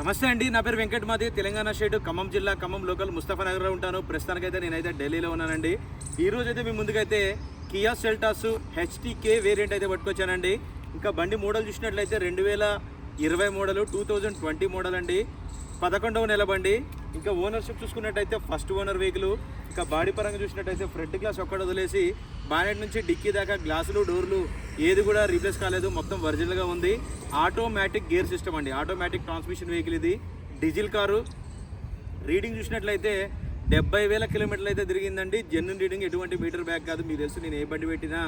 నమస్తే అండి, నా పేరు వెంకట్ మాది. తెలంగాణ స్టేట్ ఖమ్మం జిల్లా ఖమ్మం లోకల్ ముస్తఫానగర్లో ఉంటాను. ప్రస్తుతానికైతే నేనైతే ఢిల్లీలో ఉన్నానండి. ఈరోజు అయితే మీ ముందుకైతే కియా సెల్టాస్ హెచ్టీకే వేరియంట్ అయితే పట్టుకొచ్చానండి. ఇంకా బండి మోడల్ చూసినట్లయితే 2020 మోడల్, 2020 మోడల్ అండి. 11వ నెల బండి. ఇంకా ఓనర్షిప్ చూసుకున్నట్టయితే ఫస్ట్ ఓనర్ వెహికల్. ఇంకా బాడీ పరంగా చూసినట్టయితే ఫ్రంట్ గ్లాస్ ఒక్కడ వదిలేసి బానెట్ నుంచి డిక్కీ దాకా గ్లాసులు డోర్లు ఏది కూడా రీప్లేస్ కాలేదు, మొత్తం ఒరిజినల్గా ఉంది. ఆటోమేటిక్ గేర్ సిస్టమ్ అండి, ఆటోమేటిక్ ట్రాన్స్మిషన్ వెహికల్ ఇది. Diesel car. రీడింగ్ చూసినట్లయితే 70,000 కిలోమీటర్లు అయితే తిరిగిందండి. జెన్యున్ రీడింగ్, ఎటువంటి మీటర్ బ్యాక్ కాదు. మీకు తెలుసు నేను ఏ బండి పెట్టినా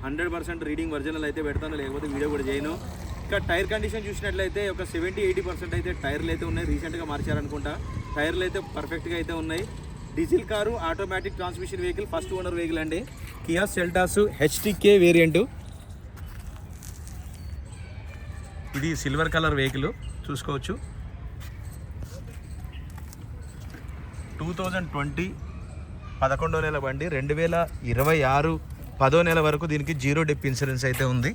100% రీడింగ్ ఒరిజినల్ అయితే పెడతాను, లేకపోతే వీడియో కూడా చేయను. ఇంకా టైర్ కండిషన్ చూసినట్లయితే ఒక 70-80% అయితే టైర్లు అయితే ఉన్నాయి. రీసెంట్గా మార్చారనుకుంటా. టైర్లు అయితే పర్ఫెక్ట్గా అయితే ఉన్నాయి. Diesel car, automatic transmission vehicle, first owner vehicle అండి. Kia Seltos HTK variant. ఇది సిల్వర్ కలర్ వెహికల్ చూసుకోవచ్చు. 2020 11వ నెల బండి. 2026 10వ నెల వరకు దీనికి 0 డెప్ ఇన్సూరెన్స్ అయితే ఉంది.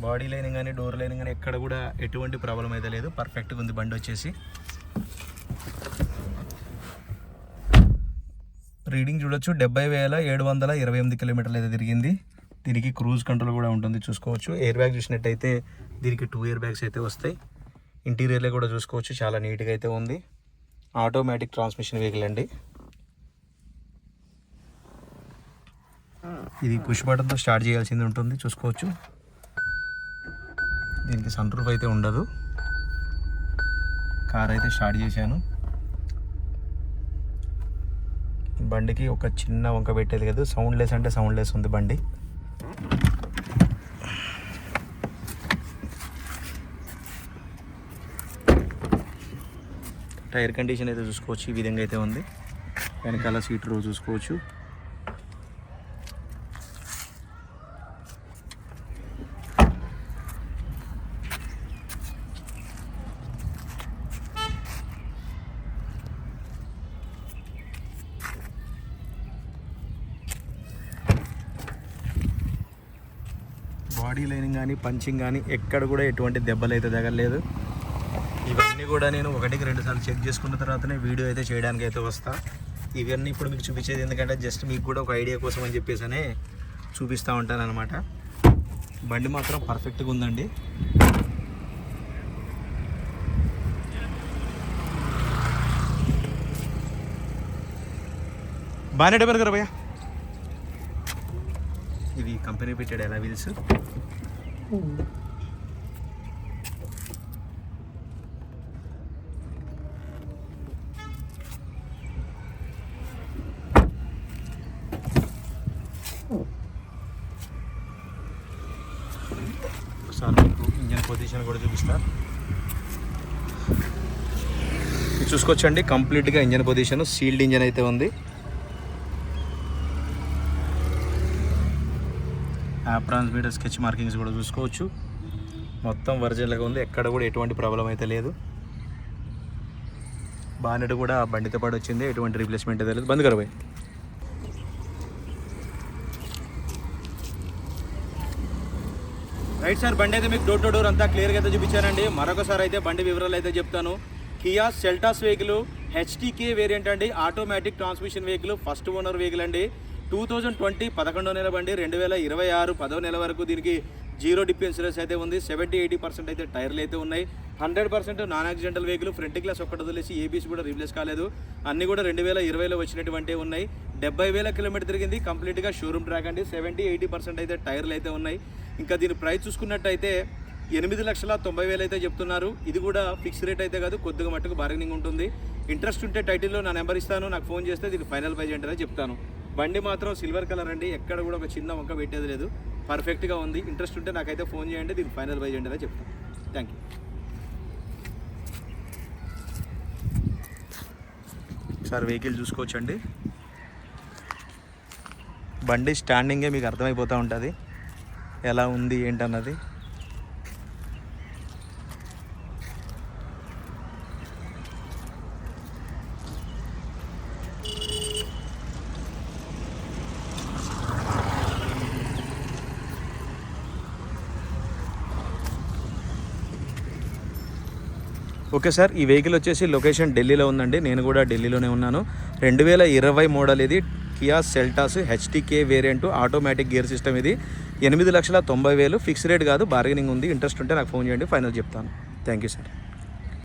బాడీ లైనింగ్ కానీ డోర్ లైనింగ్ కానీ ఎక్కడ కూడా ఎటువంటి ప్రాబ్లం అయితే లేదు, పర్ఫెక్ట్గా ఉంది బండి వచ్చేసి. రీడింగ్ చూడొచ్చు, 70,728 కిలోమీటర్లు అయితే తిరిగింది. దీనికి క్రూజ్ కంట్రోల్ కూడా ఉంటుంది చూసుకోవచ్చు. ఎయిర్ బ్యాగ్ చూసినట్టయితే దీనికి 2 ఎయిర్ బ్యాగ్స్ అయితే వస్తాయి. ఇంటీరియర్లో కూడా చూసుకోవచ్చు, చాలా నీట్గా అయితే ఉంది. ఆటోమేటిక్ ట్రాన్స్మిషన్ వెహికల్ అండి. ఇది పుష్ బటన్తో స్టార్ట్ చేయాల్సింది ఉంటుంది చూసుకోవచ్చు. దీనికి సన్ రూఫ్ అయితే ఉండదు. కార్ అయితే స్టార్ట్ చేశాను. బండికి ఒక చిన్న వంక పెట్టేది కదా, సౌండ్లెస్ అంటే సౌండ్లెస్ ఉంది బండి. టైర్ కండిషన్ అయితే చూసుకోవచ్చు, ఈ విధంగా అయితే ఉంది. వెనకాల సీట్ రో చూసుకోవచ్చు. బాడీ లైనింగ్ కానీ పంచింగ్ కానీ ఎక్కడ కూడా ఎటువంటి దెబ్బలు అయితే తగలలేదు. ఇవన్నీ కూడా నేను 1-2 సార్లు చెక్ చేసుకున్న తర్వాతనే వీడియో అయితే చేయడానికి అయితే వస్తా. ఇవన్నీ ఇప్పుడు మీకు చూపించేది ఎందుకంటే జస్ట్ మీకు కూడా ఒక ఐడియా కోసం అని చెప్పేసి చూపిస్తూ ఉంటాను అనమాట. బండి మాత్రం పర్ఫెక్ట్గా ఉందండి. బాగానే డెబర్ కదా భయ్యా. ఇది కంపెనీ పెట్టాడు ఎలా వీల్స్. ఒకసారి మీకు ఇంజన్ పొజిషన్ కూడా చూపిస్తా. ఇది చూసుకోవచ్చండి, కంప్లీట్గా ఇంజన్ పొజిషన్ సీల్డ్ ఇంజన్ అయితే ఉంది. యాప్ ట్రాన్స్మిటర్ స్కెచ్ మార్కింగ్స్ కూడా చూసుకోవచ్చు. మొత్తం ఒరిజినల్గా ఉంది, ఎక్కడ కూడా ఎటువంటి ప్రాబ్లం అయితే లేదు. బానెట్ కూడా బండితో పాటు వచ్చింది, ఎటువంటి రీప్లేస్మెంట్ అయితే లేదు. బంద్ కరబాయ్. రైట్ సార్, బండి అయితే మీకు డోర్ టు డోర్ అంతా క్లియర్గా అయితే చూపించానండి. మరొకసారి అయితే బండి వివరాలు అయితే చెప్తాను. Kia Seltos vehicle HTK variant అండి. Automatic transmission vehicle, first owner vehicle అండి. 2020 11వ నెల బండి. 2026 10వ నెల వరకు దీనికి 0 డిప్ ఇన్సూరెన్స్ అయితే ఉంది. 70-80% అయితే టైర్లు అయితే ఉన్నాయి. 100% non accidental vehicle. Front glass ఒక్కటి వదిలేసి ఏబీసీ కూడా రీప్లేస్ కాలేదు. అన్నీ కూడా 2020లో వచ్చినటువంటి ఉన్నాయి. 70,000 కిలోమీటర్ తిరిగింది. కంప్లీట్గా షోరూమ్ ట్రాక్ అండి. 70-80% అయితే టైర్లు అయితే ఉన్నాయి. ఇంకా దీని ప్రైస్ చూసుకున్నట్టయితే 8,90,000 అయితే చెప్తున్నారు. ఇది కూడా ఫిక్స్ రేట్ అయితే కాదు, కొద్దిగా మట్టుకు బార్గెనింగ్ ఉంటుంది. ఇంట్రెస్ట్ ఉంటే టైటిల్లో నా నెంబర్ ఇస్తాను, నాకు ఫోన్ చేస్తే దీనికి ఫైనల్ ప్రైజ్ ఏంటనే చెప్తాను. బండి మాత్రం సిల్వర్ కలర్ అండి, ఎక్కడ కూడా ఒక చిన్న వంక పెట్టేది లేదు, పర్ఫెక్ట్గా ఉంది. ఇంట్రెస్ట్ ఉంటే నాకైతే ఫోన్ చేయండి, దీనికి ఫైనల్ ప్రైజ్ ఏంటనే చెప్తాను. Thank you. ఒకసారి వెహికల్ చూసుకోవచ్చండి. బండి స్టాండింగే మీకు అర్థమైపోతూ ఉంటుంది ఎలా ఉంది ఏంటన్నది. ఓకే సార్, ఈ వెహికల్ వచ్చేసి లొకేషన్ ఢిల్లీలో ఉందండి. నేను కూడా ఢిల్లీలోనే ఉన్నాను. 2020 మోడల్ ఇది. Kia Seltos HTK variant, automatic gear system. ఇది 8,90,000 ఫిక్స్ రేట్ కాదు, బార్గెనింగ్ ఉంది. ఇంట్రెస్ట్ ఉంటే నాకు ఫోన్ చేయండి, ఫైనల్ చెప్తాను. Thank you sir.